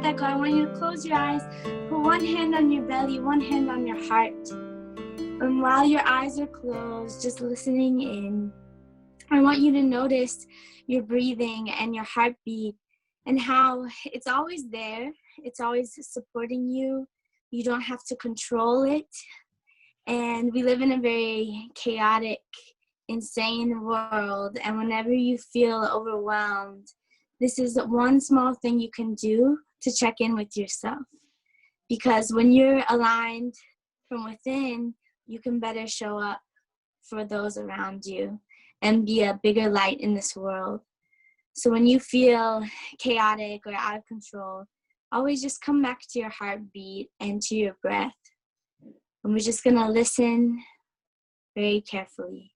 that go, I want you to close your eyes, put one hand on your belly, one hand on your heart. And while your eyes are closed, just listening in, I want you to notice your breathing and your heartbeat and how it's always there. It's always supporting you. You don't have to control it. And we live in a very chaotic, insane world. And whenever you feel overwhelmed, this is one small thing you can do to check in with yourself. Because when you're aligned from within, you can better show up for those around you and be a bigger light in this world. So when you feel chaotic or out of control, always just come back to your heartbeat and to your breath. And we're just going to listen very carefully.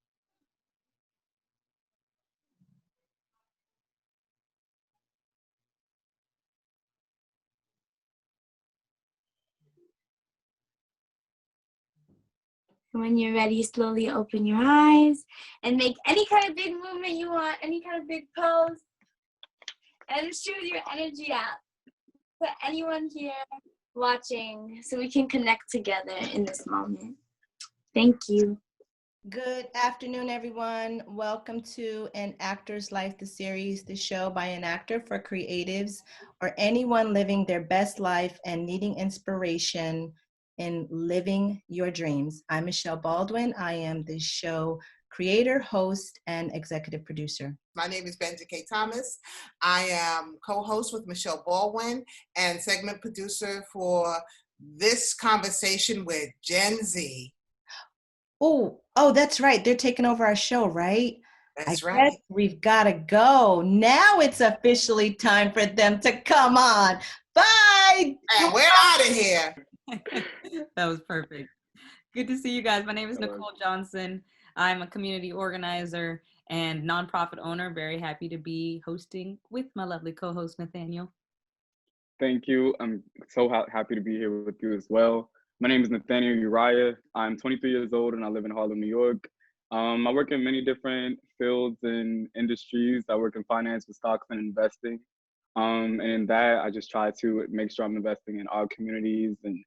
And when you're ready, slowly open your eyes and make any kind of big movement you want, any kind of big pose. And shoot your energy out for anyone here watching so we can connect together in this moment. Thank you. Good afternoon, everyone. Welcome to An Actor's Life, the series, the show by an actor for creatives or anyone living their best life and needing inspiration in living your dreams. I'm Michelle Baldwin. I am the show creator, host, and executive producer. My name is Benja K. Thomas. I am co-host with Michelle Baldwin and segment producer for this conversation with Gen Z. Oh, that's right. They're taking over our show, right? That's I right. guess we've got to go. Now it's officially time for them to come on. Bye. And we're out of here. That was perfect. Good to see you guys. My name is Nicole Johnson. I'm a community organizer and nonprofit owner. Very happy to be hosting with my lovely co-host, Nathaniel. Thank you. I'm so happy to be here with you as well. My name is Nathaniel Uriah. I'm 23 years old and I live in Harlem, New York. I work in many different fields and industries. I work in finance with stocks and investing. And in that, I just try to make sure I'm investing in our communities and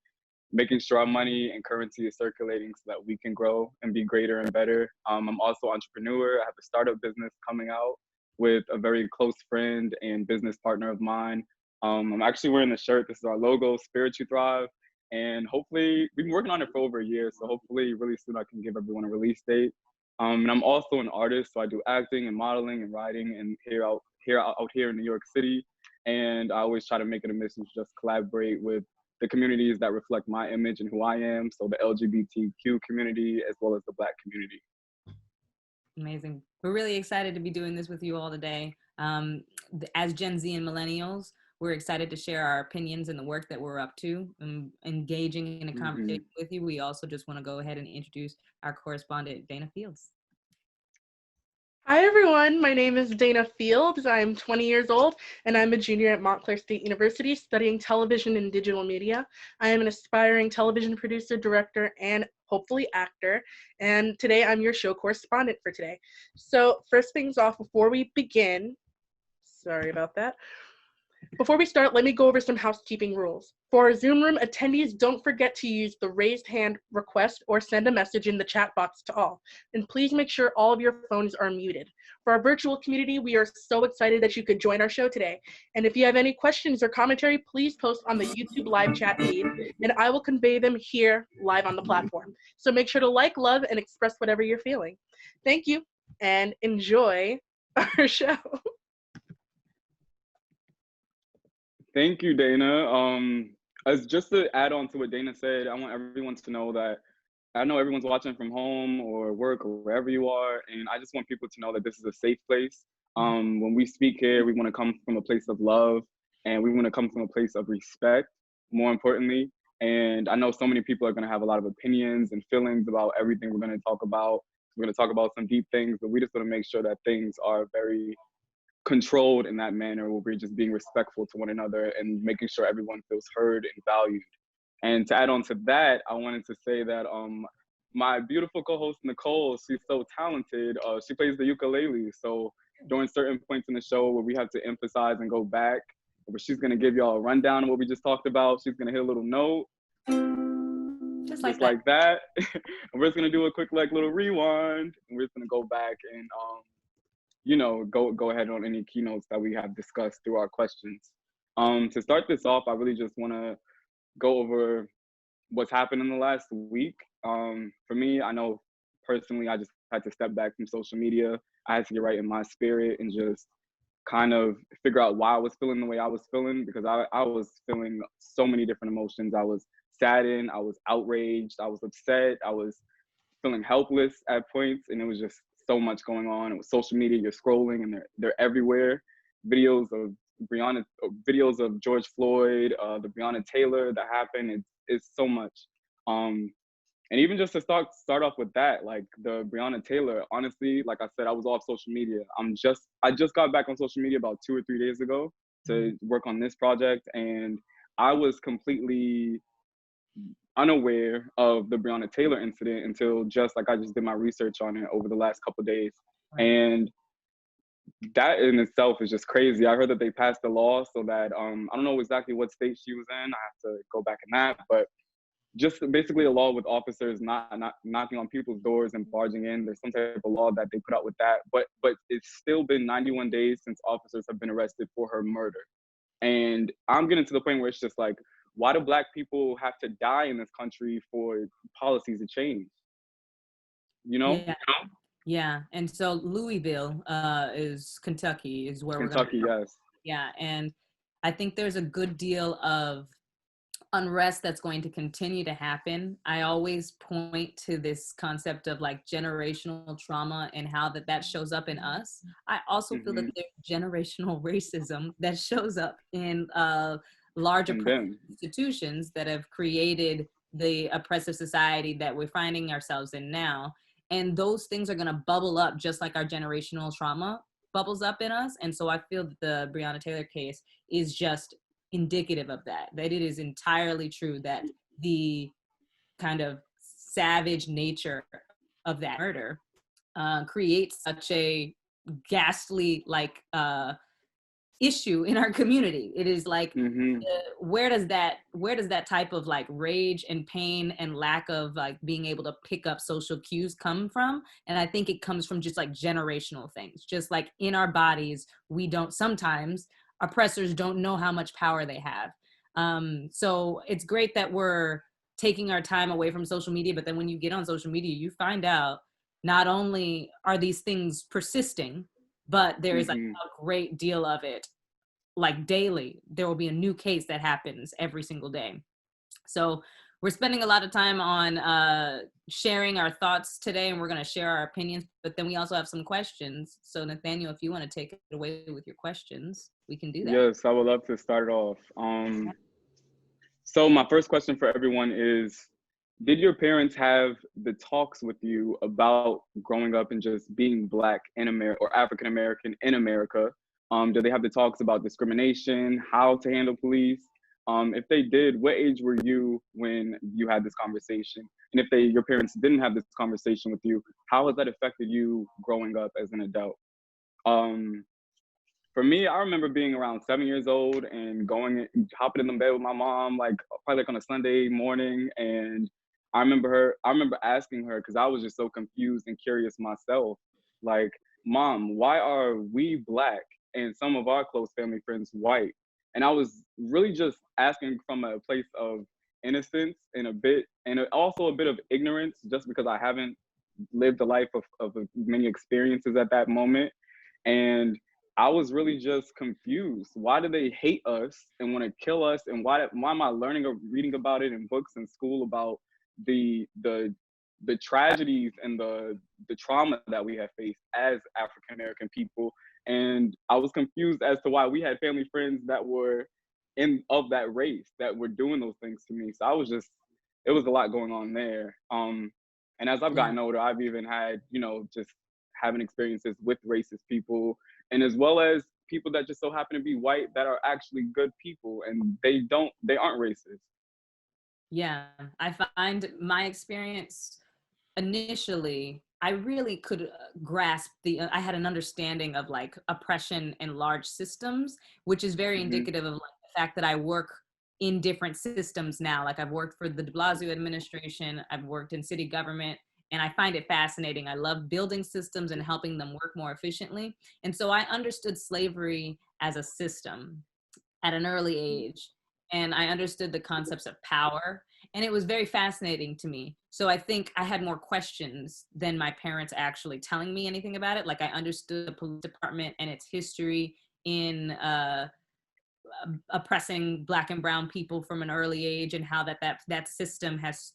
making sure our money and currency is circulating so that we can grow and be greater and better. I'm also an entrepreneur. I have a startup business coming out with a very close friend and business partner of mine. I'm actually wearing the shirt. This is our logo, Spirit You Thrive. And hopefully, we've been working on it for over a year. So hopefully really soon I can give everyone a release date. And I'm also an artist. So I do acting and modeling and writing and out here in New York City. And I always try to make it a mission to just collaborate with the communities that reflect my image and who I am. So the LGBTQ community, as well as the Black community. Amazing. We're really excited to be doing this with you all today. As Gen Z and millennials, we're excited to share our opinions and the work that we're up to and engaging in a conversation with you. We also just want to go ahead and introduce our correspondent, Dana Fields. Hi, everyone. My name is Dana Fields. I'm 20 years old, and I'm a junior at Montclair State University studying television and digital media. I am an aspiring television producer, director, and hopefully actor. And today I'm your show correspondent for today. So first things off, before we begin, sorry about that. Before we start, let me go over some housekeeping rules. For our Zoom room attendees, don't forget to use the raised hand request or send a message in the chat box to all. And please make sure all of your phones are muted. For our virtual community, we are so excited that you could join our show today. And if you have any questions or commentary, please post on the YouTube live chat feed, and I will convey them here live on the platform. So make sure to like, love, and express whatever you're feeling. Thank you, and enjoy our show. Thank you, Dana. As just to add on to what Dana said, I want everyone to know that I know everyone's watching from home or work or wherever you are, and I just want people to know that this is a safe place. When we speak here, we want to come from a place of love, and we want to come from a place of respect, more importantly. And I know so many people are going to have a lot of opinions and feelings about everything we're going to talk about. We're going to talk about some deep things, but we just want to make sure that things are very controlled in that manner where we're just being respectful to one another and making sure everyone feels heard and valued. And to add on to that, I wanted to say that my beautiful co-host Nicole, she's so talented. She plays the ukulele. So during certain points in the show where we have to emphasize and go back, where she's gonna give y'all a rundown of what we just talked about. She's gonna hit a little note, Just like that. And we're just gonna do a quick like little rewind, and we're just gonna go back and go ahead on any keynotes that we have discussed through our questions. To start this off, I really just want to go over what's happened in the last week. For me, I know personally, I just had to step back from social media. I had to get right in my spirit and just kind of figure out why I was feeling the way I was feeling, because I was feeling so many different emotions. I was saddened, I was outraged, I was upset, I was feeling helpless at points, and it was just so much going on. It was social media, you're scrolling and they're everywhere. Videos of Brianna, videos of George Floyd, the Breonna Taylor that happened. It's so much. And even just to start off with that, like the Breonna Taylor, honestly, like I said, I was off social media. I just got back on social media about 2 or 3 days ago to work on this project, and I was completely unaware of the Breonna Taylor incident until I just did my research on it over the last couple of days. Right. And that in itself is just crazy. I heard that they passed a law so that I don't know exactly what state she was in. I have to go back in that, but just basically a law with officers not knocking on people's doors and barging in. There's some type of law that they put out with that, but it's still been 91 days since officers have been arrested for her murder. And I'm getting to the point where it's just like, why do Black people have to die in this country for policies to change? Yeah. And so Louisville is Kentucky is where Kentucky, we're going. yes. Yeah. And I think there's a good deal of unrest that's going to continue to happen. I always point to this concept of like generational trauma and how that shows up in us. I also feel that there's generational racism that shows up in large oppressive institutions that have created the oppressive society that we're finding ourselves in now. And those things are going to bubble up just like our generational trauma bubbles up in us. And so I feel that the Breonna Taylor case is just indicative of that it is entirely true that the kind of savage nature of that murder creates such a ghastly issue in our community. It is like, where does that type of like rage and pain and lack of like being able to pick up social cues come from? And I think it comes from just like generational things, just like in our bodies, sometimes oppressors don't know how much power they have. So it's great that we're taking our time away from social media, but then when you get on social media, you find out not only are these things persisting, but there is like a great deal of it. Like daily, there will be a new case that happens every single day. So we're spending a lot of time on sharing our thoughts today, and we're going to share our opinions, but then we also have some questions. So Nathaniel, if you want to take it away with your questions, we can do that. Yes, I would love to start it off. So my first question for everyone is, did your parents have the talks with you about growing up and just being Black in America or African American in America? Did they have the talks about discrimination, how to handle police? If they did, what age were you when you had this conversation? And if your parents didn't have this conversation with you, how has that affected you growing up as an adult? For me, I remember being around 7 years old and hopping in the bed with my mom, probably on a Sunday morning. And I remember asking her, because I was just so confused and curious myself, like, Mom, why are we Black and some of our close family friends white? And I was really just asking from a place of innocence and also a bit of ignorance, just because I haven't lived a life of many experiences at that moment. And I was really just confused. Why do they hate us and want to kill us? And why am I learning or reading about it in books in school about the tragedies and the trauma that we have faced as African American people? And I was confused as to why we had family friends that were of that race that were doing those things to me. So it was a lot going on there. And as I've gotten older, I've even had, just having experiences with racist people, and as well as people that just so happen to be white that are actually good people, and they aren't racist. Yeah, I find my experience initially I really could grasp I had an understanding of like oppression and large systems, which is very indicative of like the fact that I work in different systems now. Like I've worked for the de Blasio administration, I've worked in city government, and I find it fascinating. I love building systems and helping them work more efficiently. And so I understood slavery as a system at an early age. And I understood the concepts of power. And it was very fascinating to me. So I think I had more questions than my parents actually telling me anything about it. Like I understood the police department and its history in oppressing Black and brown people from an early age, and how that system has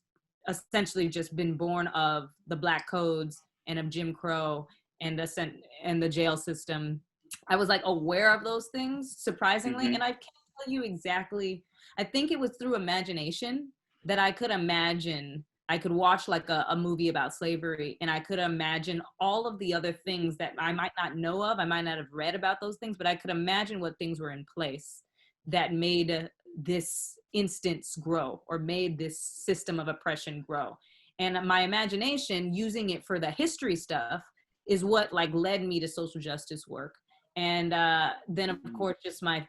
essentially just been born of the Black codes and of Jim Crow and the jail system. I was like aware of those things, surprisingly, and I can't tell you exactly. I think it was through imagination that I could imagine. I could watch like a movie about slavery, and I could imagine all of the other things that I might not know of. I might not have read about those things, but I could imagine what things were in place that made this instance grow, or made this system of oppression grow. And my imagination, using it for the history stuff, is what like led me to social justice work. And then of course, just my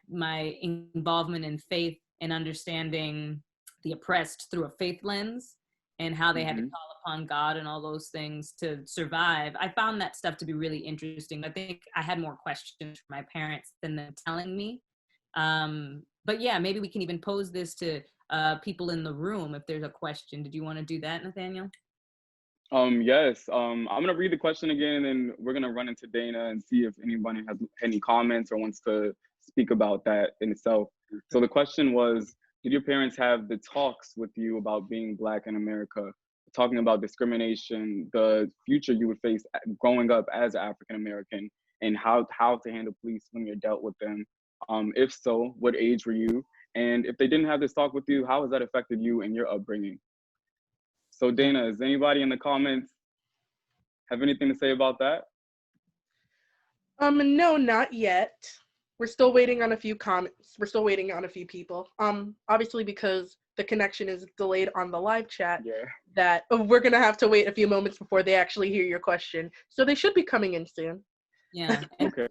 involvement in faith and understanding the oppressed through a faith lens, and how they had to call upon God and all those things to survive. I found that stuff to be really interesting. I think I had more questions from my parents than them telling me. But yeah, maybe we can even pose this to people in the room if there's a question. Did you want to do that, Nathaniel? Yes. I'm gonna read the question again, and we're gonna run into Dana and see if anyone has any comments or wants to speak about that in itself. So the question was, did your parents have the talks with you about being Black in America, talking about discrimination, the future you would face growing up as African American, and how to handle police when you're dealt with them? If so, what age were you? And if they didn't have this talk with you, how has that affected you and your upbringing? So Dana, does anybody in the comments have anything to say about that? No, not yet. We're still waiting on a few comments. We're still waiting on a few people. Obviously because the connection is delayed on the live chat, that we're gonna have to wait a few moments before they actually hear your question. So they should be coming in soon. Yeah. Okay.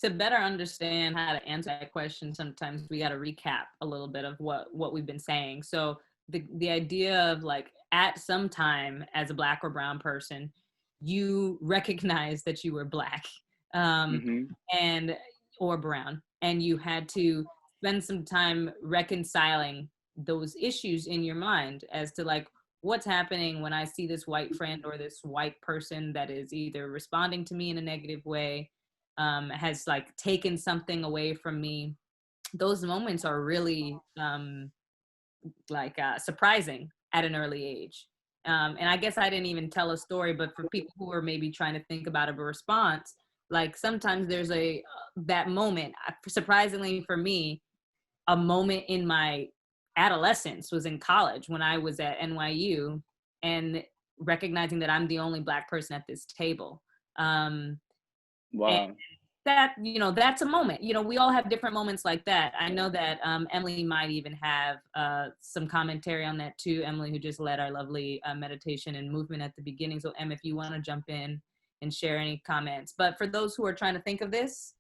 To better understand how to answer that question, sometimes we got to recap a little bit of what we've been saying. So the idea of like at some time as a Black or brown person, you recognize that you were Black and or brown, and you had to spend some time reconciling those issues in your mind as to like what's happening when I see this white friend or this white person that is either responding to me in a negative way, has like taken something away from me. Those moments are really surprising at an early age. And I guess I didn't even tell a story, but for people who are maybe trying to think about a response, like sometimes there's that moment, surprisingly for me, a moment in my adolescence was in college when I was at NYU, and recognizing that I'm the only Black person at this table. Wow. That, that's a moment. We all have different moments like that. I know that Emily might even have some commentary on that too. Emily, who just led our lovely meditation and movement at the beginning. So Em, if you want to jump in and share any comments. But for those who are trying to think of this,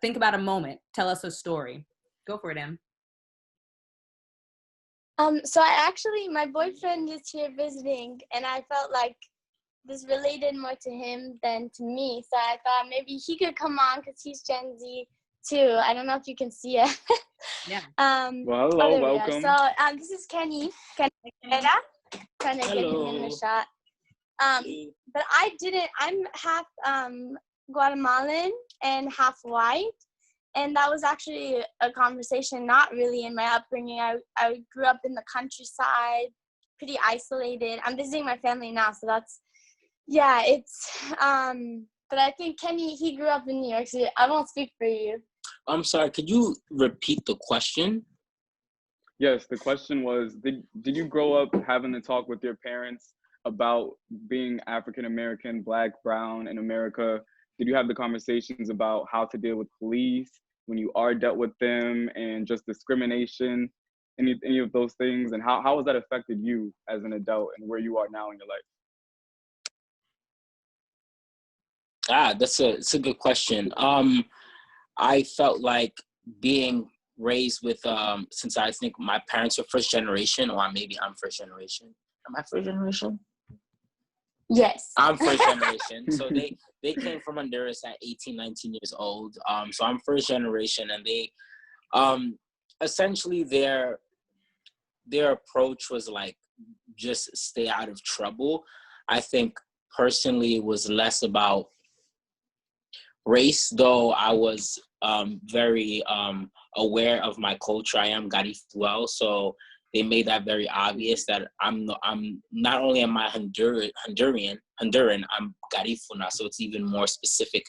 think about a moment. Tell us a story. Go for it, Em. So my boyfriend is here visiting, and I felt like this related more to him than to me. So I thought maybe he could come on because he's Gen Z too. I don't know if you can see it. Yeah. Well, hello, welcome. So this is Kenny. Trying to get him in the shot. But I'm half Guatemalan and half white. And that was actually a conversation not really in my upbringing. I grew up in the countryside, pretty isolated. I'm visiting my family now, so that's, but I think Kenny, he grew up in New York City. I won't speak for you. I'm sorry, could you repeat the question? Yes, the question was, did you grow up having to talk with your parents about being African American, Black, brown in America? Did you have the conversations about how to deal with police when you are dealt with them, and just discrimination, any of those things? And how has that affected you as an adult and where you are now in your life? It's a good question. I felt like being raised with since I think my parents are first generation, or maybe I'm first generation. Am I first generation? Yes. I'm first generation. So they came from Honduras at 18, 19 years old. So I'm first generation, and they essentially their approach was like just stay out of trouble. I think personally it was less about race, though I was very aware of my culture. I am Garifuna, so they made that very obvious that I'm not only am I Honduran, I'm Garifuna, so it's even more specific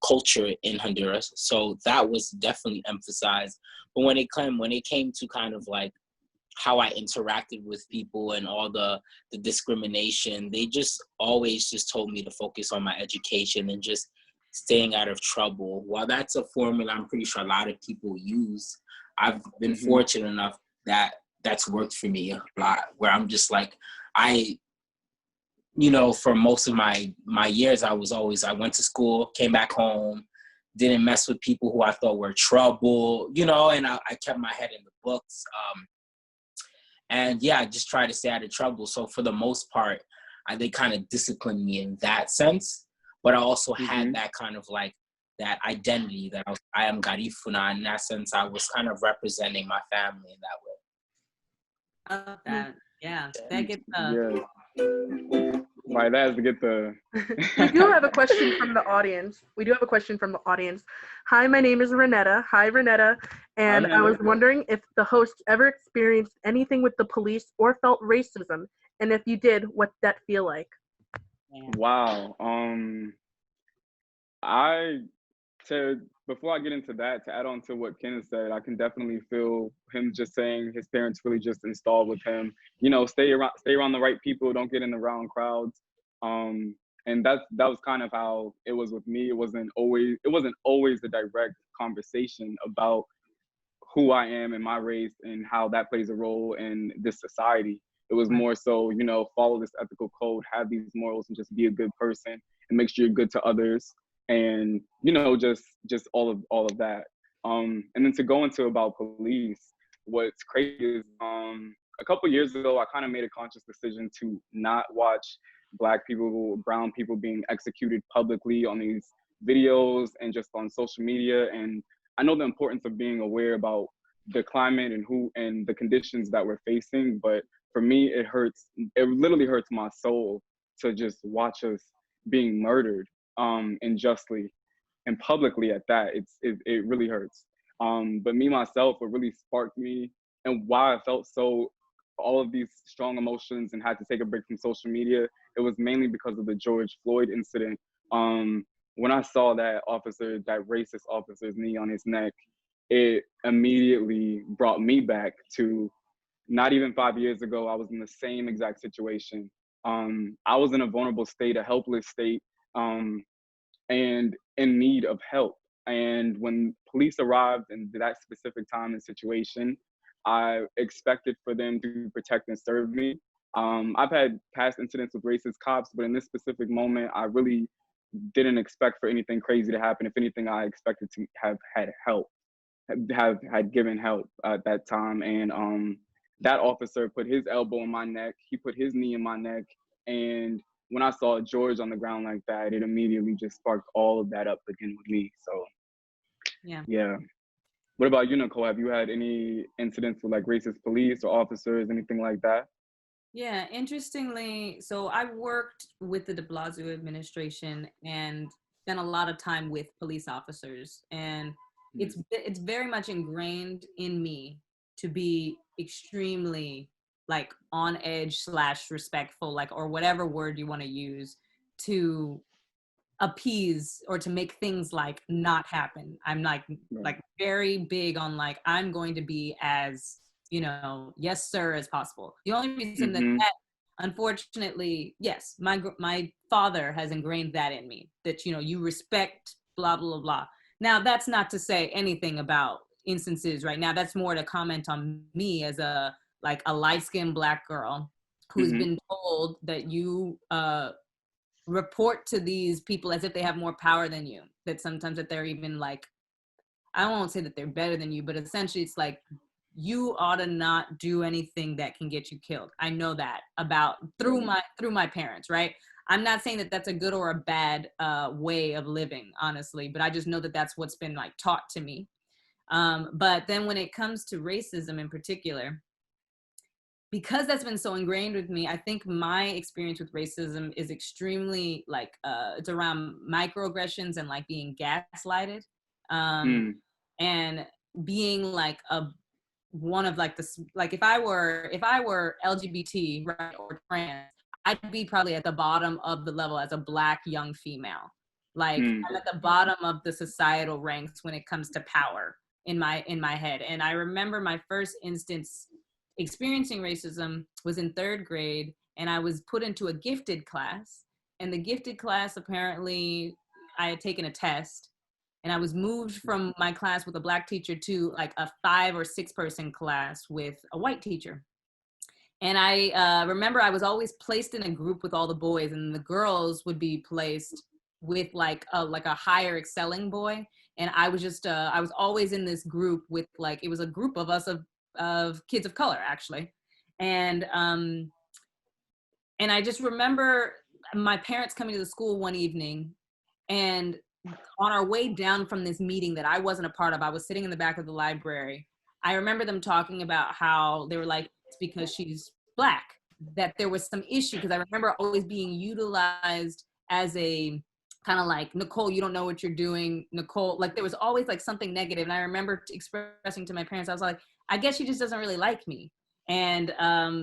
culture in Honduras. So that was definitely emphasized. But when it came to kind of like how I interacted with people and all the discrimination, they just always just told me to focus on my education and just staying out of trouble. While that's a formula I'm pretty sure a lot of people use, I've been fortunate enough that that's worked for me a lot, where I'm just like, for most of my years, I went to school, came back home, didn't mess with people who I thought were trouble, and I kept my head in the books. And yeah, I just try to stay out of trouble. So for the most part, they kind of disciplined me in that sense. But I also had that kind of like that identity that I am Garifuna. In that sense, I was kind of representing my family in that way. I love that. Yeah. That gets By that is to get the. We do have a question from the audience. Hi, my name is Renetta. Hi, Renetta. And I was wondering if the host ever experienced anything with the police or felt racism. And if you did, what did that feel like? Wow. Before I get into that, to add on to what Kenneth said, I can definitely feel him just saying his parents really just installed with him, stay around the right people, don't get in the wrong crowds. And that was kind of how it was with me. It wasn't always the direct conversation about who I am and my race and how that plays a role in this society. It was more so, follow this ethical code, have these morals, and just be a good person and make sure you're good to others. And, just all of that. And then to go into about police, what's crazy is a couple of years ago, I kind of made a conscious decision to not watch Black people, brown people being executed publicly on these videos and just on social media. And I know the importance of being aware about the climate and the conditions that we're facing, but for me, it literally hurts my soul to just watch us being murdered unjustly and publicly at that. It really hurts. But me, myself, what really sparked me and why I felt all of these strong emotions and had to take a break from social media, it was mainly because of the George Floyd incident. When I saw that racist officer's knee on his neck, it immediately brought me back to not even 5 years ago. I was in the same exact situation. I was in a vulnerable state, a helpless state, and in need of help. And when police arrived in that specific time and situation, I expected for them to protect and serve me. I've had past incidents with racist cops, but in this specific moment, I really didn't expect for anything crazy to happen. If anything, I expected to have had help, had given help at that time. And that officer put his elbow in my neck, he put his knee in my neck, and when I saw George on the ground like that, it immediately just sparked all of that up again with me. So, yeah. What about you, Nicole? Have you had any incidents with like racist police or officers, anything like that? Yeah, interestingly, so I worked with the de Blasio administration and spent a lot of time with police officers. And it's very much ingrained in me to be extremely like on edge / respectful, like, or whatever word you want to use to appease or to make things like not happen. I'm like very big on like, I'm going to be as, yes, sir, as possible. The only reason that unfortunately, yes, my father has ingrained that in me, that, you respect blah, blah, blah. Now, that's not to say anything about instances right now. That's more to comment on me as a light-skinned Black girl who's been told that you report to these people as if they have more power than you, that sometimes that they're even like, I won't say that they're better than you, but essentially it's like, you ought to not do anything that can get you killed. I know that about through my parents, right? I'm not saying that that's a good or a bad way of living, honestly, but I just know that that's what's been like taught to me. But then when it comes to racism in particular, because that's been so ingrained with me, I think my experience with racism is extremely like, it's around microaggressions and like being gaslighted, and being like one of like this, like if I were LGBT, right, or trans, I'd be probably at the bottom of the level as a Black young female. Like I'm at the bottom of the societal ranks when it comes to power in my head. And I remember my first instance experiencing racism was in 3rd grade, and I was put into a gifted class. And the gifted class, apparently I had taken a test, and I was moved from my class with a Black teacher to like a 5 or 6 person class with a white teacher. And I remember I was always placed in a group with all the boys, and the girls would be placed with like a higher excelling boy. And I was just, I was always in this group with like, it was a group of us of kids of color, actually. And I just remember my parents coming to the school one evening, and on our way down from this meeting that I wasn't a part of, I was sitting in the back of the library. I remember them talking about how they were like, it's because she's Black, that there was some issue. Because I remember always being utilized as a kind of like, Nicole, you don't know what you're doing. Nicole, like there was always like something negative. And I remember expressing to my parents, I was like, I guess she just doesn't really like me. And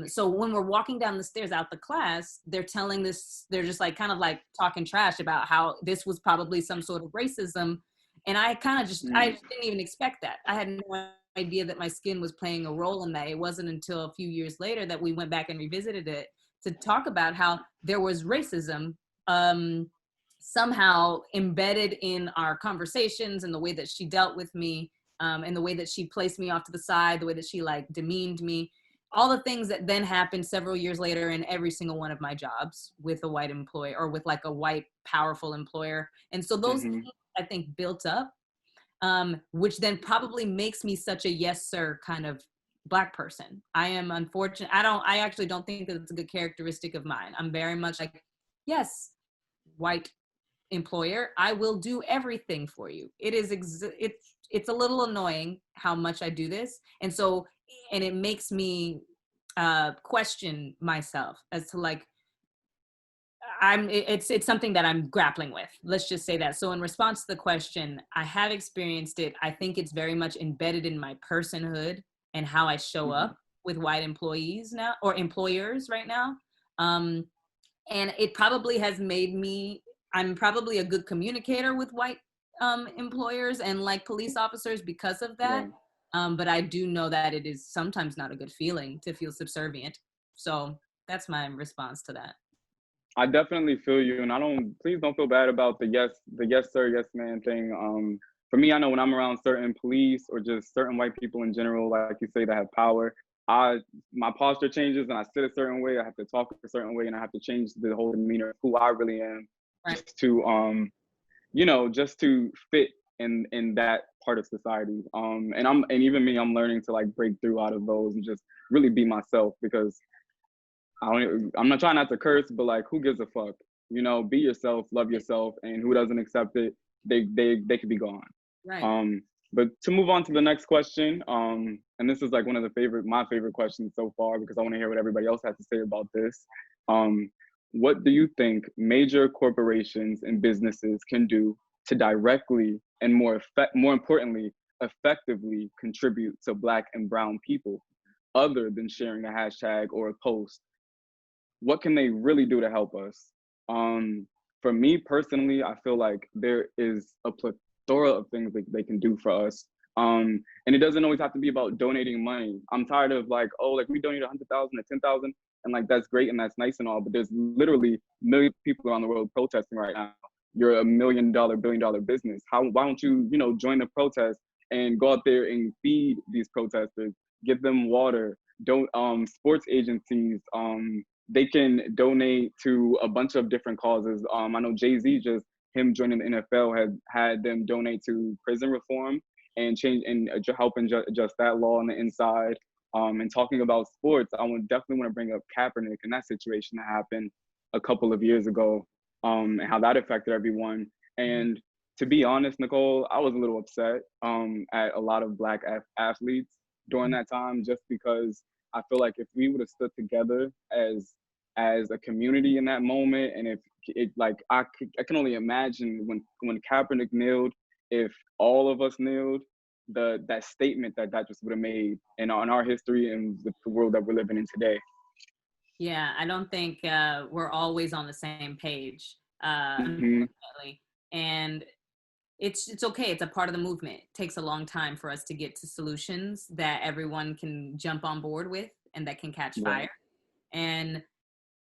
so when we're walking down the stairs out the class, they're telling this, they're just like kind of like talking trash about how this was probably some sort of racism. And I kind of just, I just didn't even expect that. I had no idea that my skin was playing a role in that. It wasn't until a few years later that we went back and revisited it to talk about how there was racism somehow embedded in our conversations, and the way that she dealt with me, and the way that she placed me off to the side, the way that she like demeaned me. All the things that then happened several years later in every single one of my jobs with a white employer, or with like a white powerful employer. And so those things, I think, built up, which then probably makes me such a yes sir kind of Black person. I am unfortunate. I actually don't think that it's a good characteristic of mine. I'm very much like, yes, white employer, I will do everything for you. It is it's a little annoying how much I do this. And so, and it makes me question myself as to like, it's something that I'm grappling with. Let's just say that. So in response to the question, I have experienced it. I think it's very much embedded in my personhood and how I show up with white employees now, or employers right now. And it probably has made me, I'm probably a good communicator with white employers and like police officers because of that. But I do know that it is sometimes not a good feeling to feel subservient. So that's my response to that. I definitely feel you, and please don't feel bad about the yes sir, yes man thing. For me, I know when I'm around certain police or just certain white people in general, like you say, that have power, my posture changes and I sit a certain way. I have to talk a certain way, and I have to change the whole demeanor of who I really am, right, just to just to fit in that part of society. And even me, I'm learning to like break through out of those and just really be myself, because I'm not trying not to curse, but like, who gives a fuck? Be yourself, love yourself, and who doesn't accept it, they could be gone. right. But to move on to the next question, and this is like one of my favorite questions so far, because I want to hear what everybody else has to say about this. What do you think major corporations and businesses can do to directly and more importantly, effectively contribute to Black and brown people, other than sharing a hashtag or a post? What can they really do to help us? For me personally, I feel like there is a plethora of things that they can do for us. And it doesn't always have to be about donating money. I'm tired of like, oh, like we donate 100,000 or 10,000, and like that's great and that's nice and all, but there's literally millions of people around the world protesting right now. You're a $1 million, $1 billion business. Why don't you, join the protest and go out there and feed these protesters, give them water? Don't sports agencies, they can donate to a bunch of different causes. I know Jay-Z, just him joining the NFL has had them donate to prison reform and change and helping adjust that law on the inside. And talking about sports, I would definitely want to bring up Kaepernick and that situation that happened a couple of years ago, and how that affected everyone. And to be honest, Nicole, I was a little upset at a lot of Black athletes during that time, just because I feel like if we would have stood together as a community in that moment, and if it like I can only imagine when Kaepernick kneeled, if all of us kneeled, that statement that just would have made in our history and the world that we're living in today. Yeah, I don't think we're always on the same page, Mm-hmm. unfortunately. And it's okay. It's a part of the movement. It takes a long time for us to get to solutions that everyone can jump on board with and that can catch fire. And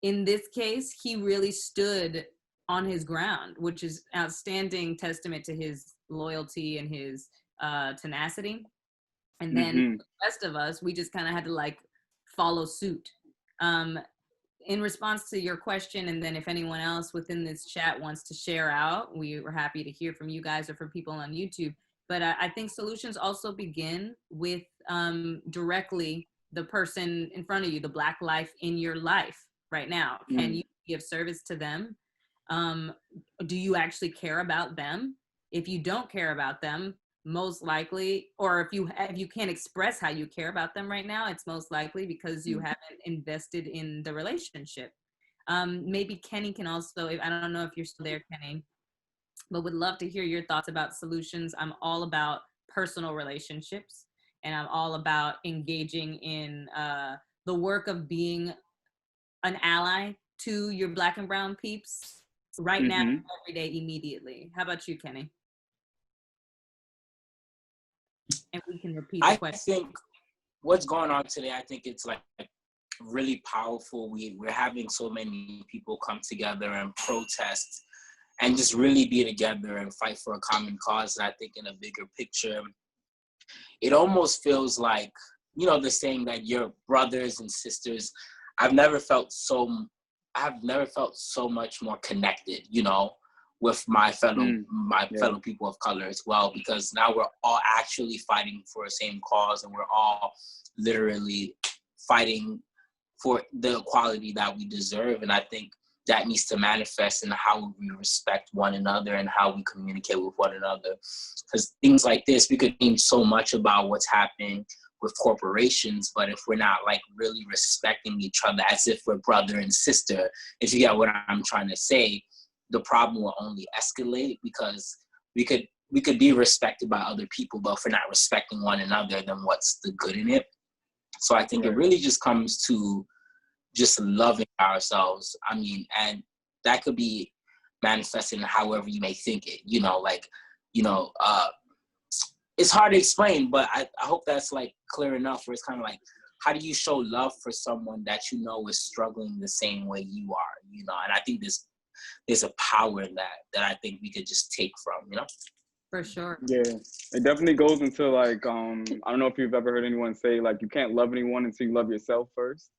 in this case, he really stood on his ground, which is outstanding testament to his loyalty and his tenacity. And then the rest of us, we just kind of had to like follow suit. In response to your question, and then if anyone else within this chat wants to share out, we were happy to hear from you guys or from people on YouTube. But I think solutions also begin with directly the person in front of you, the Black life in your life right now. Can you give service to them? Do you actually care about them? If you don't care about them, most likely, or if you can't express how you care about them right now, it's most likely because you haven't invested in the relationship. Maybe Kenny can also, I don't know if you're still there, Kenny, but would love to hear your thoughts about solutions. I'm all about personal relationships, and I'm all about engaging in the work of being an ally to your Black and brown peeps right now, every day, immediately. How about you, Kenny? And we can repeat the question. I think what's going on today, I think it's like really powerful. We're having so many people come together and protest and just really be together and fight for a common cause. And I think in a bigger picture, it almost feels like, you know, the saying that you're brothers and sisters. I've never felt so much more connected, you know, with my fellow people of color as well, because now we're all actually fighting for the same cause, and we're all literally fighting for the equality that we deserve. And I think that needs to manifest in how we respect one another and how we communicate with one another. Because things like this, we could mean so much about what's happening with corporations, but if we're not like really respecting each other as if we're brother and sister, if you get what I'm trying to say, the problem will only escalate, because we could be respected by other people, but if we're not respecting one another, then what's the good in it? So I think it really just comes to just loving ourselves. I mean, and that could be manifested in however you may think it, you know, like, you know, it's hard to explain, but I hope that's like clear enough, where it's kind of like, how do you show love for someone that you know is struggling the same way you are, you know? And I think there's a power in that I think we could just take from, you know? For sure. Yeah, it definitely goes into like, I don't know if you've ever heard anyone say like, you can't love anyone until you love yourself first.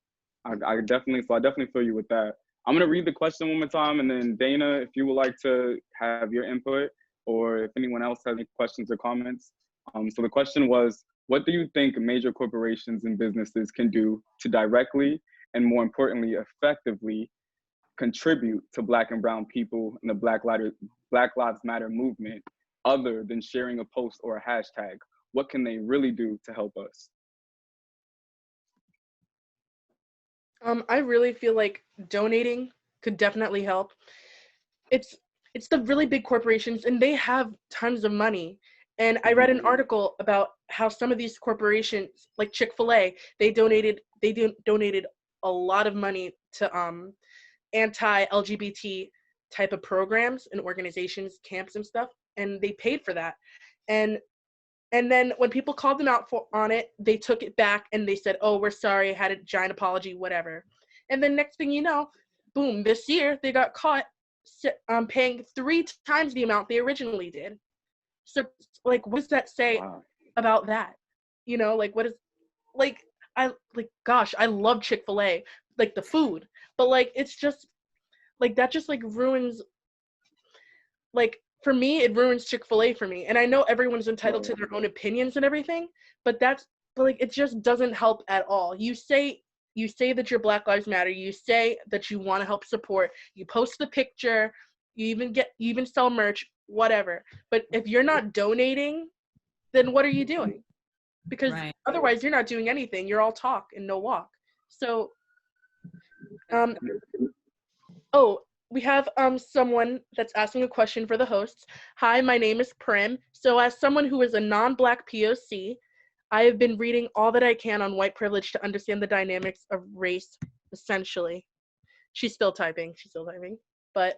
I definitely feel you with that. I'm gonna read the question one more time, and then Dana, if you would like to have your input, or if anyone else has any questions or comments. So the question was, what do you think major corporations and businesses can do to directly and, more importantly, effectively contribute to Black and brown people in the Black Lives Matter movement, other than sharing a post or a hashtag? What can they really do to help us? I really feel like donating could definitely help. It's the really big corporations, and they have tons of money. And I read an article about how some of these corporations, like Chick-fil-A, they donated a lot of money to anti-LGBT type of programs and organizations, camps and stuff, and they paid for that. And then when people called them out on it, they took it back and they said, "Oh, we're sorry, had a giant apology, whatever." And then next thing you know, boom, this year they got caught paying 3 times the amount they originally did. So, like, what does that say about that? You know, like, what is, like, gosh, I love Chick-fil-A, like the food, but like it's just like that just like ruins, like for me it ruins Chick-fil-A for me. And I know everyone's entitled to their own opinions and everything, but like it just doesn't help at all. You say that your Black Lives Matter, you say that you want to help support, you post the picture, you even sell merch, whatever. But if you're not donating, then what are you doing? Because otherwise you're not doing anything. You're all talk and no walk. So we have someone that's asking a question for the hosts. Hi, my name is Prim. So as someone who is a non-Black POC, I have been reading all that I can on white privilege to understand the dynamics of race, essentially. She's still typing. But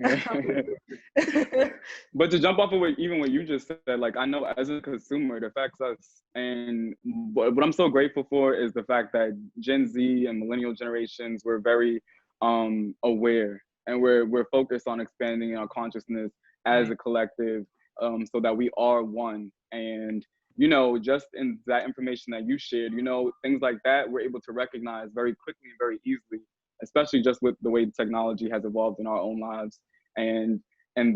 but to jump off of what you just said, like I know as a consumer, it affects us. And what I'm so grateful for is the fact that Gen Z and millennial generations were very aware, and we're focused on expanding our consciousness as a collective, so that we are one. And just in that information that you shared, things like that we're able to recognize very quickly and very easily, especially just with the way technology has evolved in our own lives. And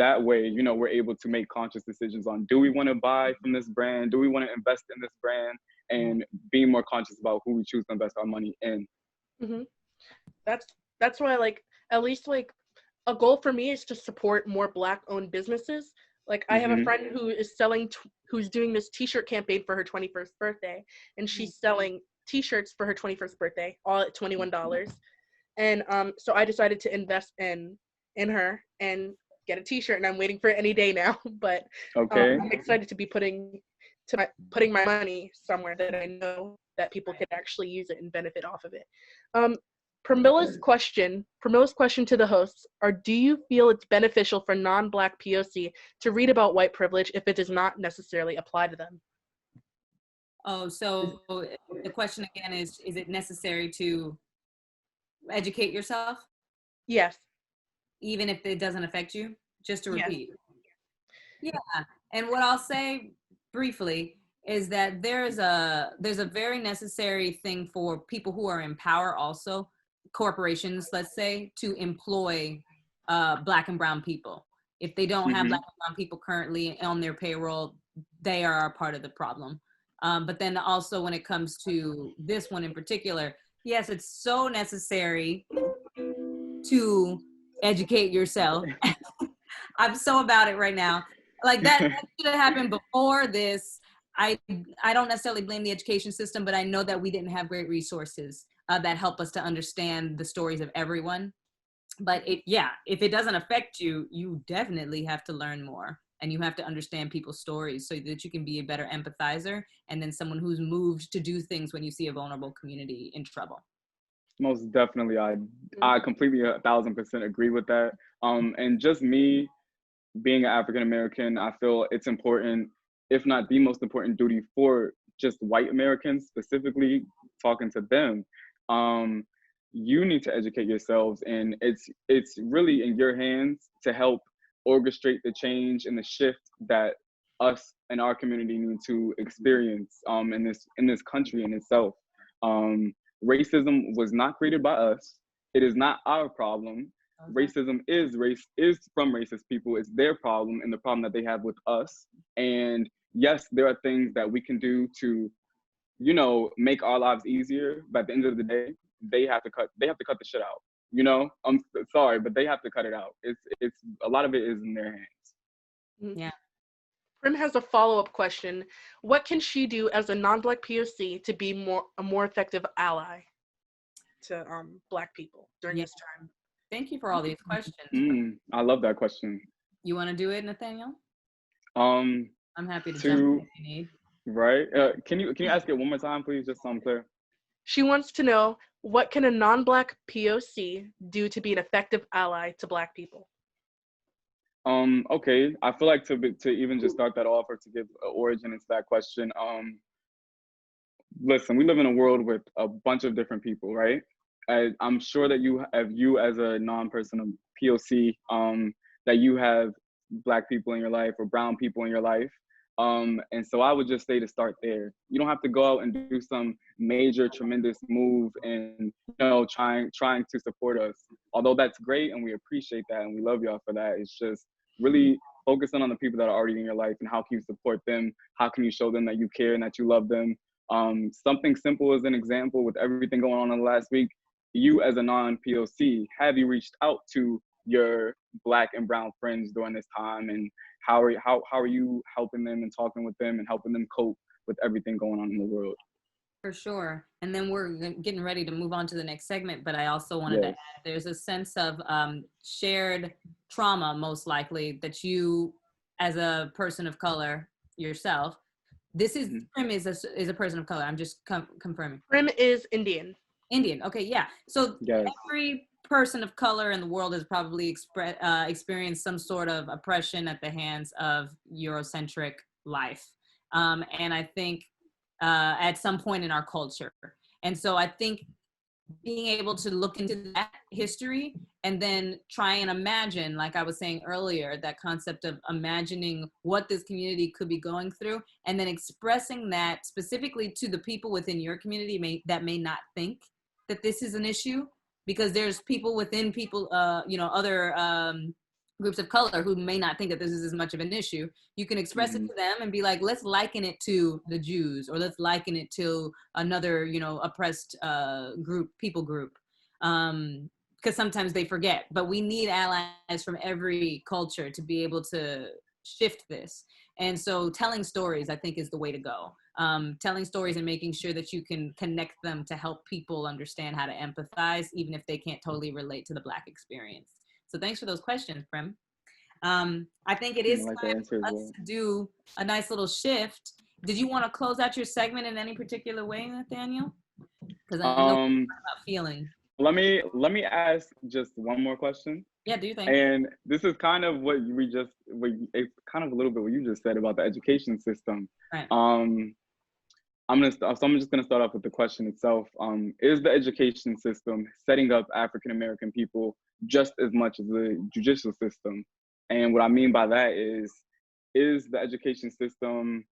that way, we're able to make conscious decisions on, do we want to buy from this brand? Do we want to invest in this brand? And being more conscious about who we choose to invest our money in. Mm-hmm. That's why, like, at least like a goal for me is to support more Black-owned businesses. Like I have a friend who is who's doing this t-shirt campaign for her 21st birthday, and she's selling t-shirts for her 21st birthday, all at $21. And so I decided to invest in her and get a t-shirt, and I'm waiting for it any day now. But I'm excited to be putting my money somewhere that I know that people can actually use it and benefit off of it. Pramila's question to the hosts are: do you feel it's beneficial for non-Black POC to read about white privilege if it does not necessarily apply to them? Oh, so the question again is it necessary to educate yourself? Yes. Even if it doesn't affect you? Just to repeat. Yes. Yeah. And what I'll say briefly is that there's a very necessary thing for people who are in power also, corporations, let's say, to employ Black and brown people. If they don't have Black and brown people currently on their payroll, they are a part of the problem. But then also when it comes to this one in particular, yes, it's so necessary to educate yourself. I'm so about it right now. Like that should have happened before this. I don't necessarily blame the education system, but I know that we didn't have great resources that help us to understand the stories of everyone. But if it doesn't affect you, you definitely have to learn more, and you have to understand people's stories so that you can be a better empathizer, and then someone who's moved to do things when you see a vulnerable community in trouble. Most definitely, I completely 1,000% agree with that. And just me being an African American, I feel it's important, if not the most important duty for just white Americans specifically, talking to them. You need to educate yourselves, and it's really in your hands to help orchestrate the change and the shift that us and our community need to experience in this country in itself. Racism was not created by us. It is not our problem. Racism is from racist people. It's their problem and the problem that they have with us. And yes, there are things that we can do to, make our lives easier. But at the end of the day, they have to cut the shit out. I'm sorry, but they have to cut it out. It's a lot of it is in their hands. Yeah. Prim has a follow-up question. What can she do as a non-Black POC to be a more effective ally to Black people during this time? Thank you for all these questions. I love that question. You want to do it, Nathaniel? I'm happy to jump in if you need. Right. Can you ask it one more time, please, just so I'm clear? She wants to know, what can a non-Black POC do to be an effective ally to Black people? Okay, I feel like to even just start that off, or to give an origin into that question, listen, we live in a world with a bunch of different people, right? I'm sure that you as a non-person of POC, that you have Black people in your life or brown people in your life. And so I would just say to start there. You don't have to go out and do some major, tremendous move and, trying to support us. although that's great and we appreciate that and we love y'all for that, it's just really focusing on the people that are already in your life and how can you support them? How can you show them that you care and that you love them? Something simple as an example with everything going on in the last week, you as a non-POC, have you reached out to your Black and brown friends during this time, and how are you helping them and talking with them and helping them cope with everything going on in the world? For sure. And then we're getting ready to move on to the next segment, but I also wanted to add, there's a sense of shared trauma, most likely, that you, as a person of color yourself, this is, Prim is a person of color. I'm just confirming. Prim is Indian. Indian. Okay, yeah. So every person of color in the world has probably experienced some sort of oppression at the hands of Eurocentric life. And I think at some point in our culture. And so I think being able to look into that history and then try and imagine, like I was saying earlier, that concept of imagining what this community could be going through, and then expressing that specifically to the people within your community that may not think that this is an issue, because there's people within other groups of color who may not think that this is as much of an issue. You can express it to them and be like, let's liken it to the Jews, or let's liken it to another, oppressed people group. Because sometimes they forget, but we need allies from every culture to be able to shift this. And so telling stories, I think, is the way to go. Telling stories and making sure that you can connect them to help people understand how to empathize, even if they can't totally relate to the Black experience. So thanks for those questions, Prim. I think it is time for us to do a nice little shift. Did you want to close out your segment in any particular way, Nathaniel? Because I know about feeling. Let me ask just one more question. Yeah, do you think? And this is kind of it's kind of a little bit what you just said about the education system. Right. I'm just gonna start off with the question itself. Is the education system setting up African American people just as much as the judicial system? And what I mean by that is the education system,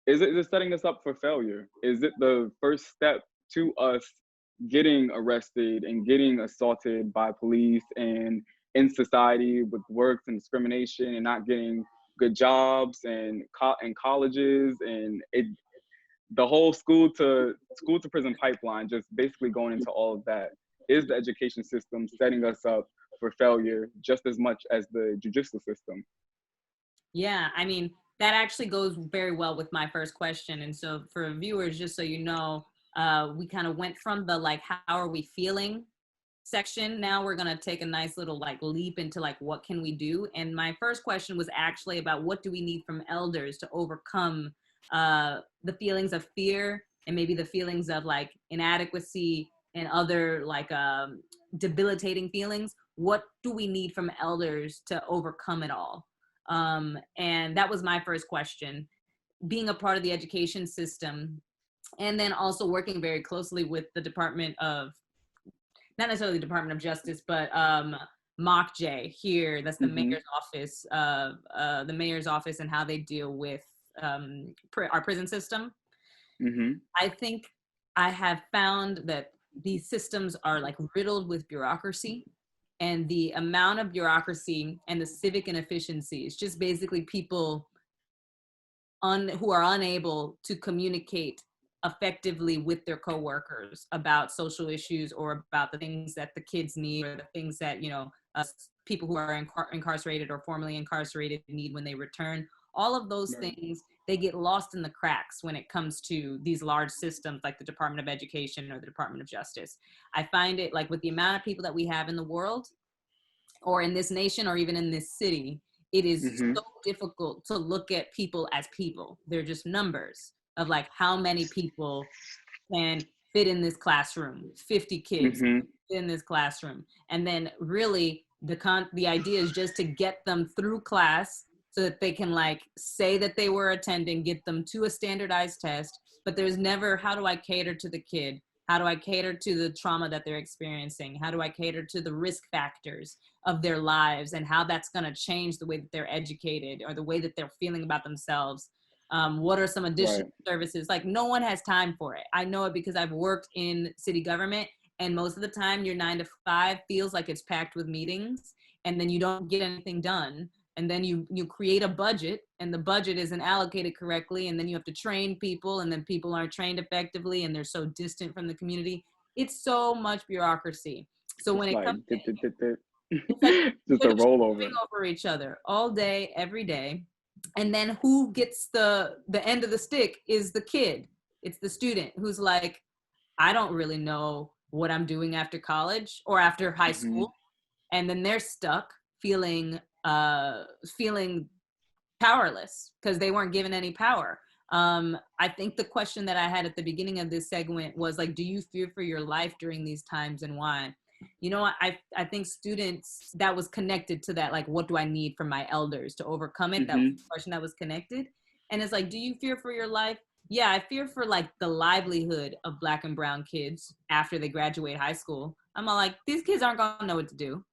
is it setting us up for failure? Is it the first step to us getting arrested and getting assaulted by police and in society with works and discrimination and not getting good jobs and colleges and the whole school to prison pipeline, just basically going into all of that? Is the education system setting us up for failure just as much as the judicial system? Yeah, I mean, that actually goes very well with my first question. And so for viewers, just so you know, we kind of went from the how are we feeling section. Now we're going to take a nice little leap into what can we do? And my first question was actually about what do we need from elders to overcome the feelings of fear and maybe the feelings of inadequacy and other debilitating feelings. What do we need from elders to overcome it all? And that was my first question. Being a part of the education system, and then also working very closely with the Department of, not necessarily the Department of Justice, but MOCJ here, that's the mayor's office, the mayor's office, and how they deal with our prison system. I think I have found that these systems are riddled with bureaucracy, and the amount of bureaucracy and the civic inefficiencies, just basically people who are unable to communicate effectively with their coworkers about social issues or about the things that the kids need, or the things that people who are incarcerated or formerly incarcerated need when they return. All of those things, they get lost in the cracks when it comes to these large systems like the Department of Education or the Department of Justice. I find it with the amount of people that we have in the world, or in this nation, or even in this city, it is so difficult to look at people as people. They're just numbers of how many people can fit in this classroom, 50 kids in this classroom. And then really the idea is just to get them through class so that they can say that they were attending, get them to a standardized test, but there's never, how do I cater to the kid? How do I cater to the trauma that they're experiencing? How do I cater to the risk factors of their lives and how that's gonna change the way that they're educated or the way that they're feeling about themselves? What are some additional services? No one has time for it. I know it because I've worked in city government, And most of the time your 9 to 5 feels like it's packed with meetings, and then you don't get anything done. And then you create a budget, and the budget isn't allocated correctly, and then you have to train people, and then people aren't trained effectively, and they're so distant from the community. It's so much bureaucracy. So when Just it like comes to, it's like just a finish rollover. over each other all day, every day. And then who gets the end of the stick is the kid. It's the student who's like, I don't really know what I'm doing after college or after high school. And then they're stuck feeling powerless because they weren't given any power. I think the question that I had at the beginning of this segment was like, do you fear for your life during these times, and why? You know, I think students, that was connected to that, like, what do I need from my elders to overcome it? That was the question that was connected. And it's like, do you fear for your life? Yeah, I fear for like the livelihood of Black and brown kids after they graduate high school. I'm all like, these kids aren't gonna know what to do.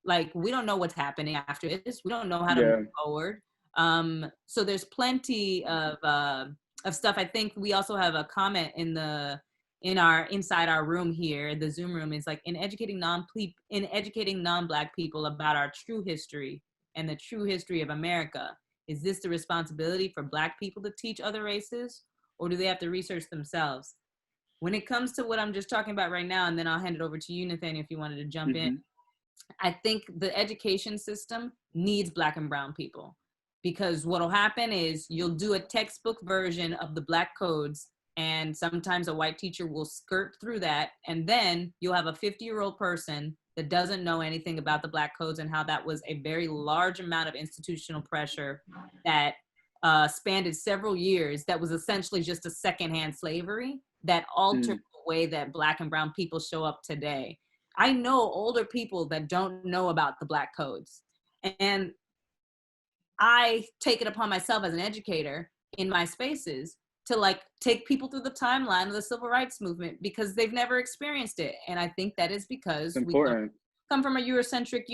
Like, we don't know what's happening after this. We don't know how to move forward. So there's plenty of stuff. I think we also have a comment inside our room here, the Zoom room, is like, in educating non-Black people about our true history and the true history of America. Is this the responsibility for Black people to teach other races, or do they have to research themselves? When it comes to what I'm just talking about right now, and then I'll hand it over to you, Nathaniel, if you wanted to jump in. I think the education system needs Black and brown people, because what'll happen is you'll do a textbook version of the Black codes, and sometimes a white teacher will skirt through that, and then you'll have a 50-year-old person that doesn't know anything about the Black codes and how that was a very large amount of institutional pressure that spanned several years, that was essentially just a secondhand slavery that altered the way that Black and brown people show up today. I know older people that don't know about the Black codes. And I take it upon myself as an educator in my spaces to like take people through the timeline of the civil rights movement, because they've never experienced it. And I think that is because we come from a Eurocentric,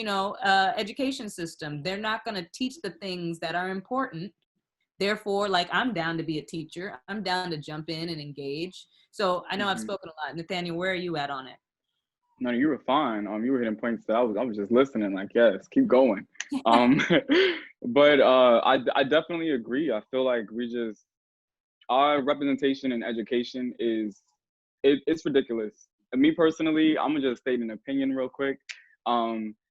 education system. They're not going to teach the things that are important. Therefore, like, I'm down to be a teacher. I'm down to jump in and engage. So I know I've spoken a lot. Nathaniel, where are you at on it? No, you were fine. You were hitting points that I was just listening, like, yes, keep going. But I definitely agree. I feel like our representation in education it's ridiculous. And me personally, I'm gonna just state an opinion real quick.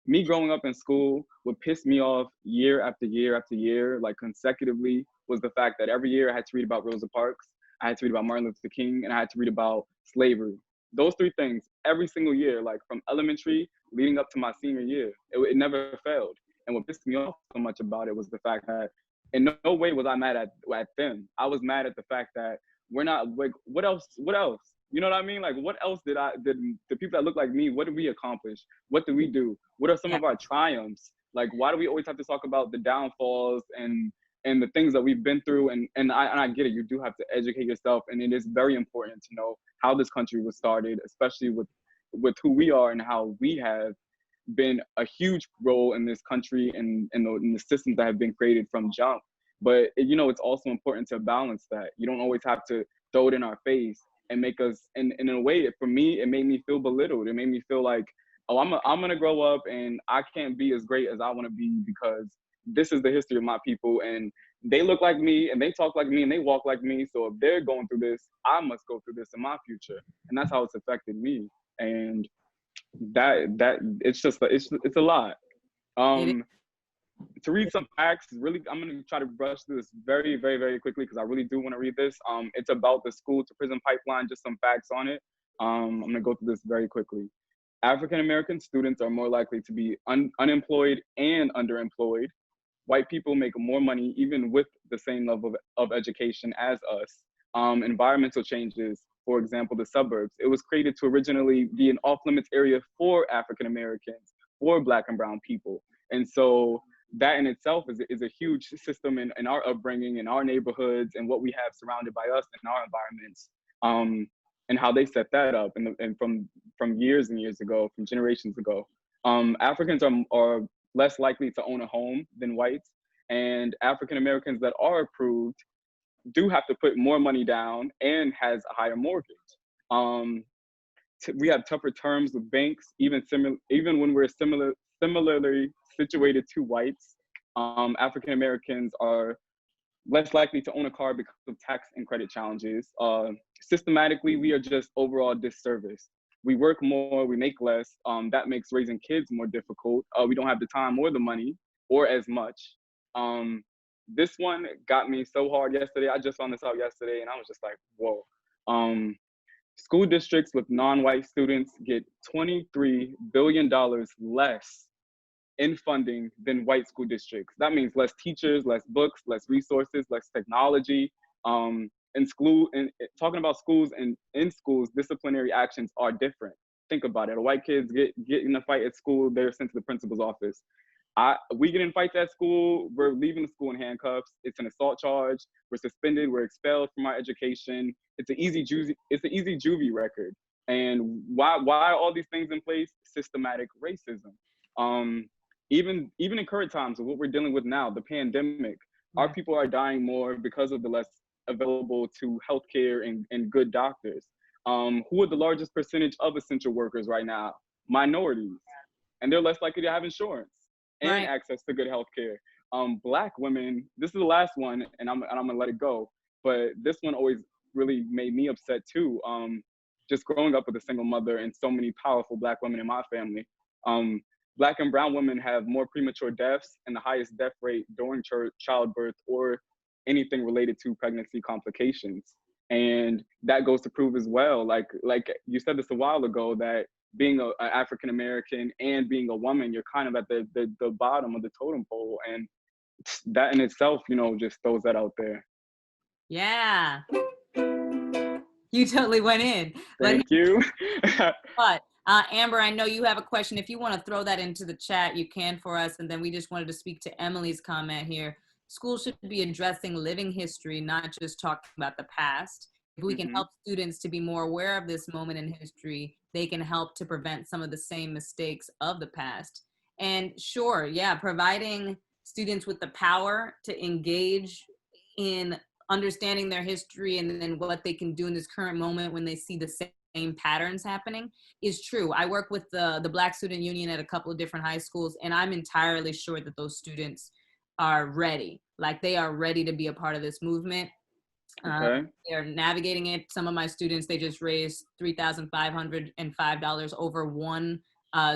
Me growing up in school, what pissed me off year after year after year, like consecutively, was the fact that every year I had to read about Rosa Parks, I had to read about Martin Luther King, and I had to read about slavery. Those three things every single year, like from elementary leading up to my senior year, it never failed. And what pissed me off so much about it was the fact that in no way was I mad at them. I was mad at the fact that we're not, like, what else? You know what I mean? Like, what else did the people that look like me, what did we accomplish? What did we do? What are some of our triumphs? Like, why do we always have to talk about the downfalls and the things that we've been through? And I get it. You do have to educate yourself. And it is very important to know how this country was started, especially with who we are and how we have been a huge role in this country and in the systems that have been created from jump. But, it's also important to balance that. You don't always have to throw it in our face and make us, and in a way, for me, it made me feel belittled. It made me feel like, oh, I'm gonna grow up and I can't be as great as I want to be because this is the history of my people and they look like me and they talk like me and they walk like me. So if they're going through this, I must go through this in my future. And that's how it's affected me. And that it's a lot. To read some facts, really, I'm going to try to brush through this very, very, very quickly because I really do want to read this. It's about the school to prison pipeline, just some facts on it. I'm going to go through this very quickly. African-American students are more likely to be unemployed and underemployed. White people make more money even with the same level of education as us. Environmental changes, for example, the suburbs. It was created to originally be an off-limits area for African-Americans, for Black and brown people. And so that in itself is a huge system in our upbringing, in our neighborhoods, and what we have surrounded by us in our environments, and how they set that up and from years and years ago, from generations ago. Africans are less likely to own a home than whites, and African Americans that are approved do have to put more money down and has a higher mortgage. we have tougher terms with banks, even when we're similarly situated to whites. African Americans are less likely to own a car because of tax and credit challenges. Systematically, we are just overall disserviced. We work more, we make less. That makes raising kids more difficult. We don't have the time or the money or as much. This one got me so hard yesterday. I just found this out yesterday and I was just like, whoa. School districts with non-white students get $23 billion less in funding than white school districts. That means less teachers, less books, less resources, less technology. Talking about schools and in schools, disciplinary actions are different. Think about it. White kids get in a fight at school, they're sent to the principal's office. We get in fights at school, we're leaving the school in handcuffs. It's an assault charge. We're suspended. We're expelled from our education. It's an easy juvie record. And why are all these things in place? Systematic racism. Even in current times of what we're dealing with now, the pandemic, our people are dying more because of the less available to healthcare and good doctors. Who are the largest percentage of essential workers right now? Minorities, and they're less likely to have insurance and access to good healthcare. Black women, this is the last one, and I'm gonna let it go, but this one always really made me upset too. Just growing up with a single mother and so many powerful Black women in my family. Black and brown women have more premature deaths and the highest death rate during childbirth or anything related to pregnancy complications. And that goes to prove as well, like you said this a while ago, that being an African American and being a woman, you're kind of at the bottom of the totem pole. And that in itself, just throws that out there. Yeah. You totally went in. Thank you. But Amber, I know you have a question. If you want to throw that into the chat, you can for us. And then we just wanted to speak to Emily's comment here. Schools should be addressing living history, not just talking about the past. If we can help students to be more aware of this moment in history, they can help to prevent some of the same mistakes of the past. And sure, yeah, providing students with the power to engage in understanding their history and then what they can do in this current moment when they see the same patterns happening is true. I work with the Black Student Union at a couple of different high schools, and I'm entirely sure that those students are ready. Like, they are ready to be a part of this movement. They're navigating it. Some of my students, they just raised $3,505 over one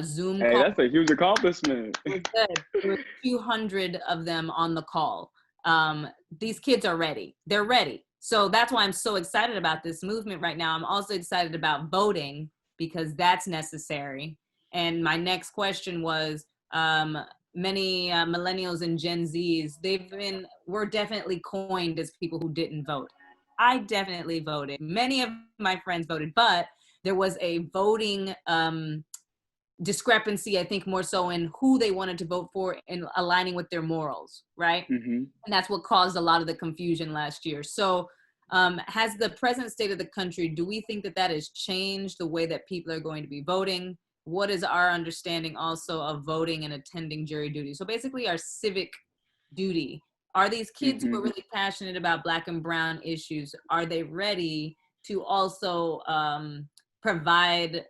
Zoom call. Hey, that's a huge accomplishment. It was good. There were 200 of them on the call. These kids are ready. They're ready. So that's why I'm so excited about this movement right now. I'm also excited about voting because that's necessary. And my next question was, many millennials and Gen Zs, we're definitely coined as people who didn't vote. I definitely voted. Many of my friends voted, but there was a voting discrepancy, I think more so in who they wanted to vote for and aligning with their morals, right? And that's what caused a lot of the confusion last year. So has the present state of the country, do we think that has changed the way that people are going to be voting? What is our understanding also of voting and attending jury duty? So basically our civic duty. Are these kids who are really passionate about Black and brown issues, are they ready to also provide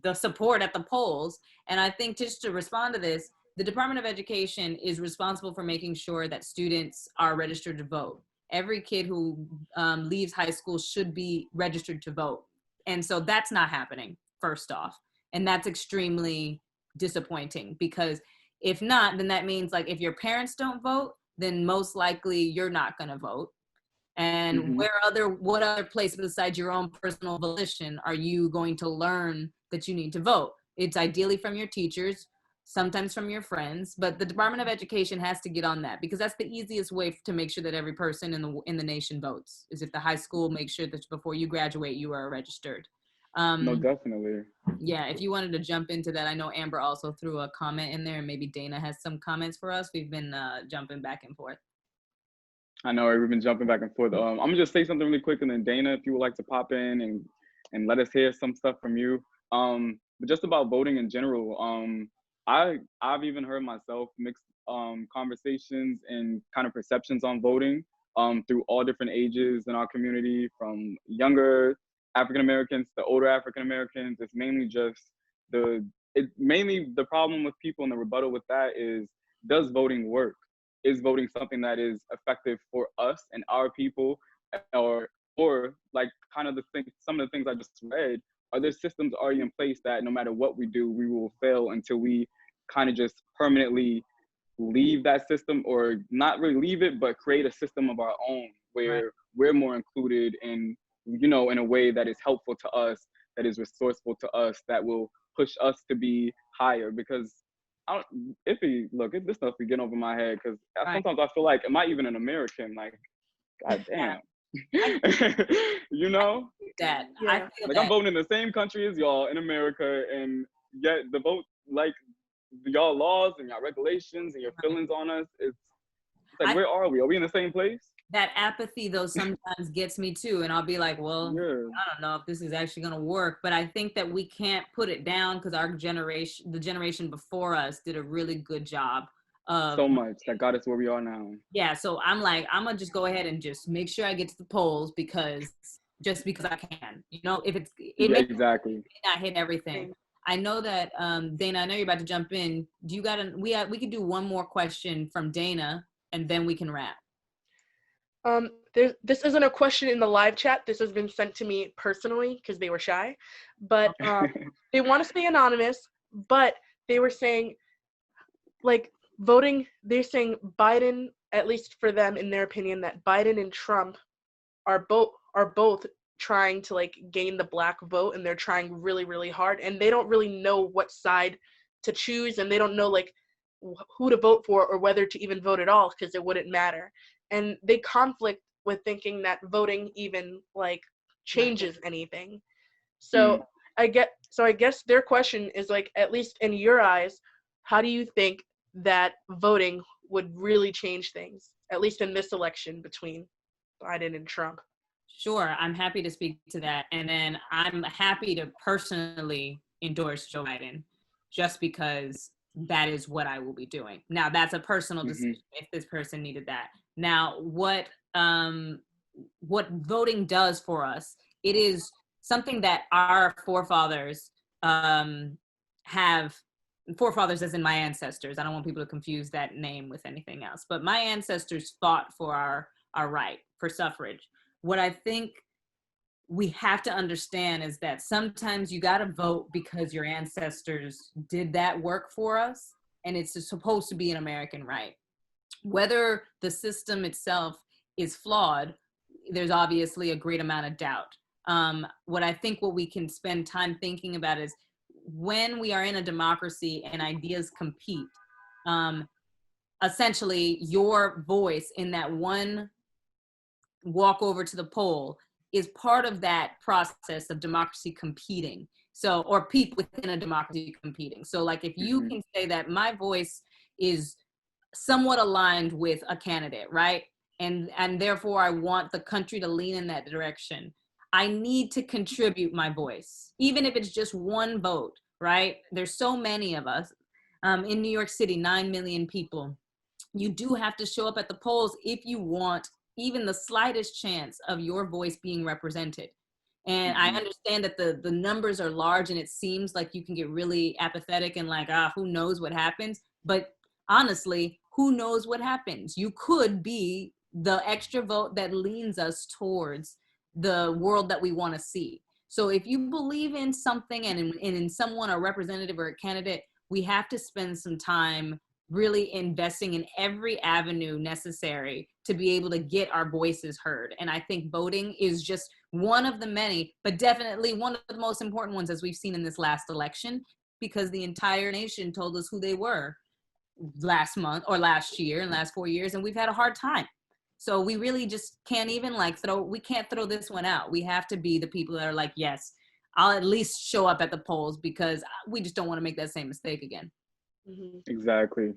the support at the polls? And I think just to respond to this, the Department of Education is responsible for making sure that students are registered to vote. Every kid who leaves high school should be registered to vote. And so that's not happening, first off. And that's extremely disappointing, because if not, then that means, like, if your parents don't vote, then most likely you're not going to vote. And what other place besides your own personal volition are you going to learn that you need to vote? It's ideally from your teachers, sometimes from your friends, but the Department of Education has to get on that, because that's the easiest way to make sure that every person in the nation votes, is if the high school makes sure that before you graduate, you are registered. No, definitely. Yeah, if you wanted to jump into that, I know Amber also threw a comment in there, and maybe Dana has some comments for us. We've been jumping back and forth. I know we've been jumping back and forth. I'm gonna just say something really quick, and then Dana, if you would like to pop in and let us hear some stuff from you. But just about voting in general, I've even heard myself mixed conversations and kind of perceptions on voting through all different ages in our community, from younger African Americans, the older African Americans. It's mainly just mainly the problem with people, and the rebuttal with that is, does voting work? Is voting something that is effective for us and our people, or like kind of some of the things I just read, are there systems already in place that no matter what we do, we will fail until we kind of just permanently leave that system, or not really leave it, but create a system of our own where we're more included in, you know, in a way that is helpful to us, that is resourceful to us, that will push us to be higher. Because this stuff be getting over my head, because sometimes I feel like, am I even an American? Like, god damn. You know, that Yeah. like, I'm voting in the same country as y'all in America, and yet the vote, like, y'all laws and y'all regulations and your feelings on us, it's like, where are we? Are we in the same place? That apathy, though, sometimes gets me too, and I'll be like, well, Yeah. I don't know if this is actually going to work. But I think that we can't put it down, because our generation, the generation before us, did a really good job of So much that got us where we are now. Yeah, so I'm like, I'm gonna just go ahead and just make sure I get to the polls, because I can, you know, if Exactly. may not hit everything. I know that Dana, I know you're about to jump in. Do you we could do one more question from Dana, and then we can wrap. This isn't a question in the live chat. This has been sent to me personally because they were shy, but they want to stay anonymous. But they were saying, like, voting. They're saying Biden, at least for them, in their opinion, that Biden and Trump are both trying to, like, gain the black vote, and they're trying really, really hard, and they don't really know what side to choose, and they don't know, like, who to vote for or whether to even vote at all, because it wouldn't matter. And they conflict with thinking that voting even, like, changes anything. So I guess their question is, like, at least in your eyes, how do you think that voting would really change things, at least in this election between Biden and Trump? Sure, I'm happy to speak to that. And then I'm happy to personally endorse Joe Biden, just because that is what I will be doing. Now, that's a personal decision if this person needed that. Now, what voting does for us, it is something that our forefathers forefathers as in my ancestors. I don't want people to confuse that name with anything else. But my ancestors fought for our right, for suffrage. What I think we have to understand is that sometimes you got to vote because your ancestors did that work for us, and it's supposed to be an American right. Whether the system itself is flawed, there's obviously a great amount of doubt. What we can spend time thinking about is, when we are in a democracy and ideas compete, essentially your voice in that one walk over to the poll is part of that process of democracy competing. So, or people within a democracy competing. So, like, if you can say that my voice is somewhat aligned with a candidate, right? And therefore I want the country to lean in that direction, I need to contribute my voice, even if it's just one vote, right? There's so many of us. In New York City, 9 million people. You do have to show up at the polls if you want even the slightest chance of your voice being represented. And I understand that the numbers are large, and it seems like you can get really apathetic and like, who knows what happens? But honestly, who knows what happens? You could be the extra vote that leans us towards the world that we want to see. So if you believe in something and in someone, a representative or a candidate, we have to spend some time really investing in every avenue necessary to be able to get our voices heard. And I think voting is just one of the many, but definitely one of the most important ones, as we've seen in this last election, because the entire nation told us who they were last month or last year and last 4 years, and we've had a hard time. So we really just can't even we can't throw this one out. We have to be the people that are like, yes, I'll at least show up at the polls, because we just don't want to make that same mistake again. Exactly.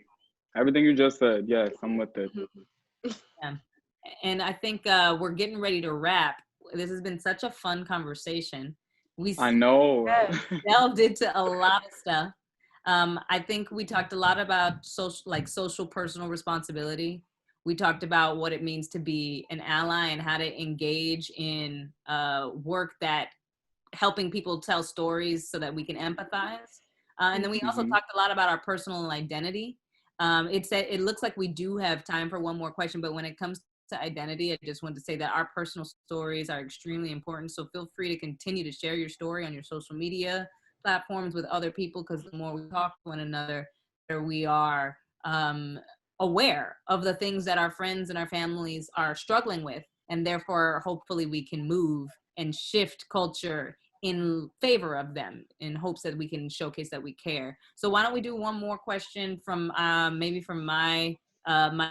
Everything you just said, yes, I'm with it. Yeah. And I think we're getting ready to wrap. This has been such a fun conversation. I know. Delved into a lot of stuff. I think we talked a lot about social personal responsibility. We talked about what it means to be an ally and how to engage in work that helping people tell stories so that we can empathize. And then we also talked a lot about our personal identity. It looks like we do have time for one more question, but when it comes to identity, I just wanted to say that our personal stories are extremely important. So feel free to continue to share your story on your social media platforms with other people, because the more we talk to one another, the better we are aware of the things that our friends and our families are struggling with. And therefore, hopefully we can move and shift culture in favor of them in hopes that we can showcase that we care. So why don't we do one more question from maybe from my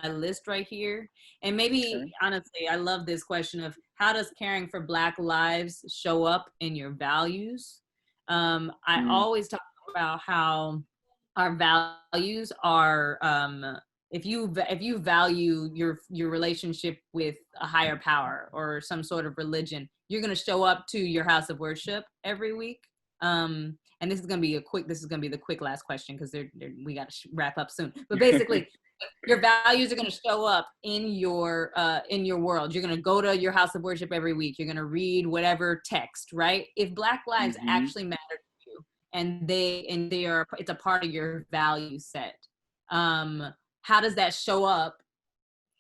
list right here. And maybe, honestly, I love this question of how does caring for Black lives show up in your values? I always talk about how our values are, if you value your relationship with a higher power or some sort of religion, you're going to show up to your house of worship every week. And this is going to be the quick last question, because we got to wrap up soon. But basically, your values are going to show up in your world. You're going to go to your house of worship every week. You're going to read whatever text, right? If Black lives actually matter to you, and it's a part of your value set, how does that show up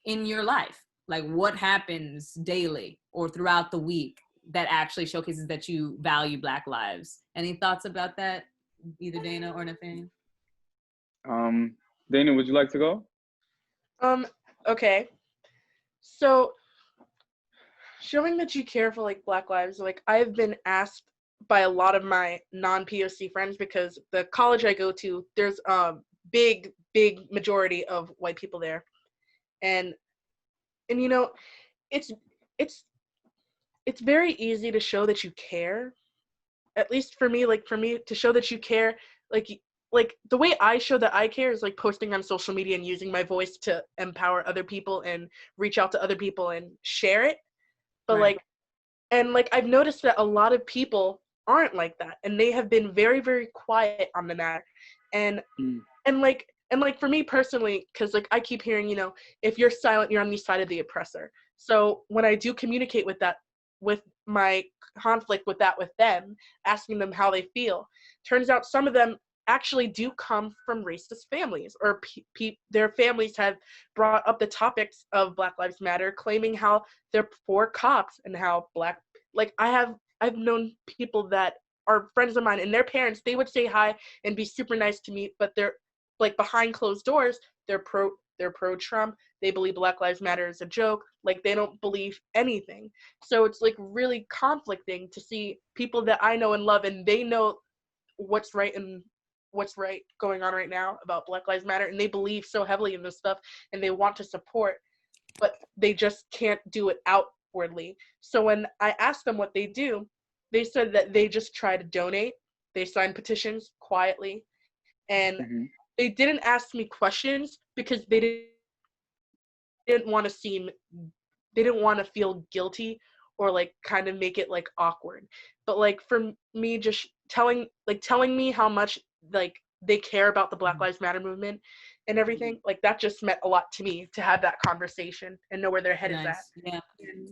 in your life? Like, what happens daily or throughout the week that actually showcases that you value Black lives? Any thoughts about that, either Dana or Nathaniel? Dana, would you like to go? Okay. So, showing that you care for like Black lives, like I've been asked by a lot of my non-POC friends, because the college I go to, there's big majority of white people there, and you know, it's very easy to show that you care. At least for me, to show that you care, like the way I show that I care is like posting on social media and using my voice to empower other people and reach out to other people and share it. But Right. I've noticed that a lot of people aren't like that, and they have been very, very quiet on the matter. And for me personally, because like I keep hearing, if you're silent, you're on the side of the oppressor. So when I do communicate with my conflict with them, asking them how they feel, turns out some of them actually do come from racist families, or their families have brought up the topics of Black Lives Matter, claiming how they're for cops and how I've known people that are friends of mine, and their parents, they would say hi and be super nice to me, but they're like behind closed doors, they're pro Trump. They believe Black Lives Matter is a joke. Like, they don't believe anything. So it's like really conflicting to see people that I know and love, and they know what's right going on right now about Black Lives Matter, and they believe so heavily in this stuff, and they want to support, but they just can't do it outwardly. So when I asked them what they do, they said that they just try to donate. They sign petitions quietly, and they didn't ask me questions because they didn't want to feel guilty or like kind of make it like awkward. But like for me, just telling me how much like they care about the Black Lives Matter movement and everything, like that just meant a lot to me, to have that conversation and know where their head is at. Yeah.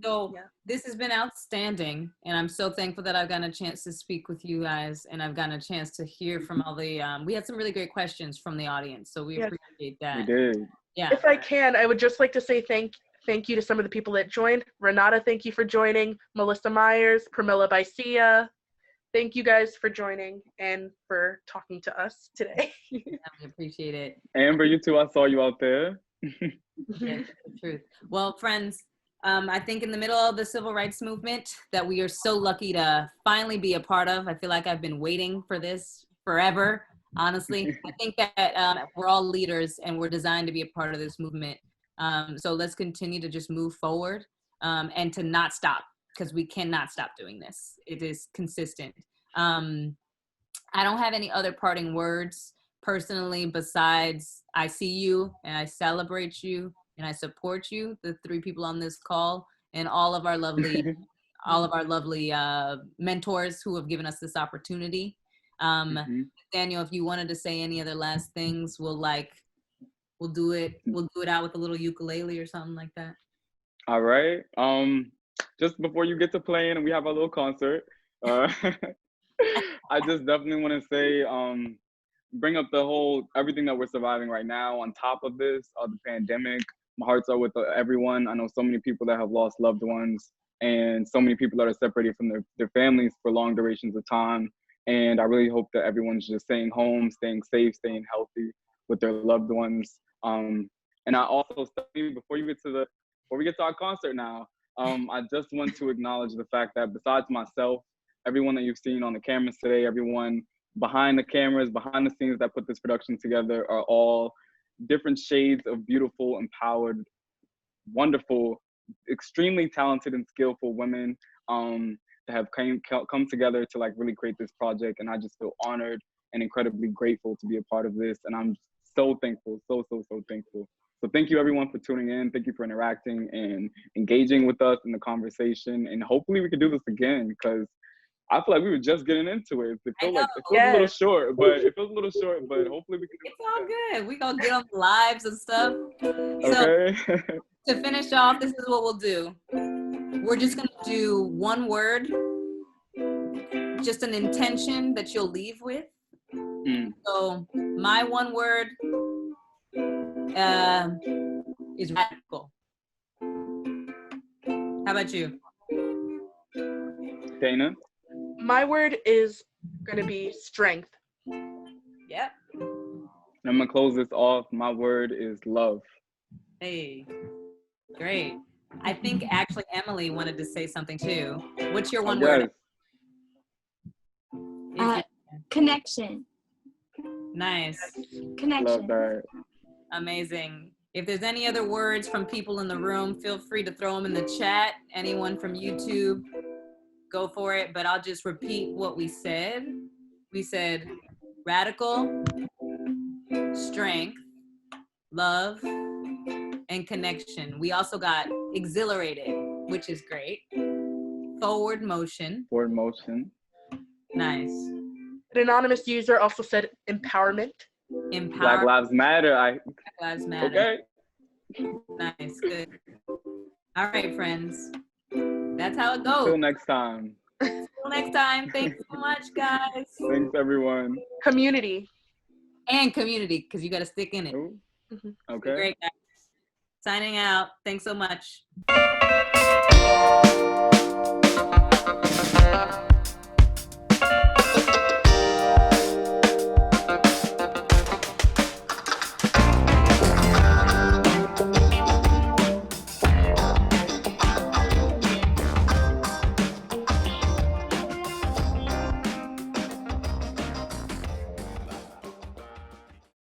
So this has been outstanding, and I'm so thankful that I've gotten a chance to speak with you guys, and I've gotten a chance to hear from all the we had some really great questions from the audience, so we appreciate that. We did. Yeah. If I can, I would just like to say thank you to some of the people that joined. Renata, thank you for joining. Melissa Myers, Pramila Baisia, thank you guys for joining and for talking to us today. We appreciate it. Amber, you too. I saw you out there. Yeah, the truth. Well, friends, I think in the middle of the civil rights movement that we are so lucky to finally be a part of. I feel like I've been waiting for this forever, honestly. I think that we're all leaders, and we're designed to be a part of this movement. So let's continue to just move forward and to not stop, because we cannot stop doing this. It is consistent. I don't have any other parting words personally, besides I see you and I celebrate you and I support you, the three people on this call, and all of our lovely mentors who have given us this opportunity. Daniel, if you wanted to say any other last things, we'll do it out with a little ukulele or something like that. All right. Just before you get to playing and we have a little concert, I just definitely want to say, bring up everything that we're surviving right now on top of this, the pandemic. My hearts are with everyone. I know so many people that have lost loved ones and so many people that are separated from their families for long durations of time. And I really hope that everyone's just staying home, staying safe, staying healthy with their loved ones. And I also, before we get to our concert now, I just want to acknowledge the fact that besides myself, everyone that you've seen on the cameras today, everyone behind the cameras, behind the scenes that put this production together are all different shades of beautiful, empowered, wonderful, extremely talented and skillful women that have come together to like really create this project. And I just feel honored and incredibly grateful to be a part of this. And I'm so thankful, so thankful. So thank you everyone for tuning in. Thank you for interacting and engaging with us in the conversation. And hopefully we can do this again, because I feel like we were just getting into it. It feels a little short, but hopefully we can do it. It's all good. We gonna get on the lives and stuff. Okay. So to finish off, this is what we'll do. We're just gonna do one word, just an intention that you'll leave with. So my one word is radical. How about you, Dana? My word is going to be strength. Yep. I'm gonna close this off. My word is love. Hey, great. I think actually Emily wanted to say something too. What's your one word? Connection. Nice. Connection. Love that. Amazing. If there's any other words from people in the room, feel free to throw them in the chat. Anyone from YouTube, go for it. But I'll just repeat what we said. We said radical, strength, love, and connection. We also got exhilarated, which is great. Forward motion. Forward motion. Nice. An anonymous user also said empowerment. Black Lives Matter. Black Lives Matter. Okay. Nice. Good. All right, friends. That's how it goes. Till next time. Till next time. Thanks so much, guys. Thanks, everyone. Community. And community, because you got to stick in it. Okay. Great, guys. Signing out. Thanks so much.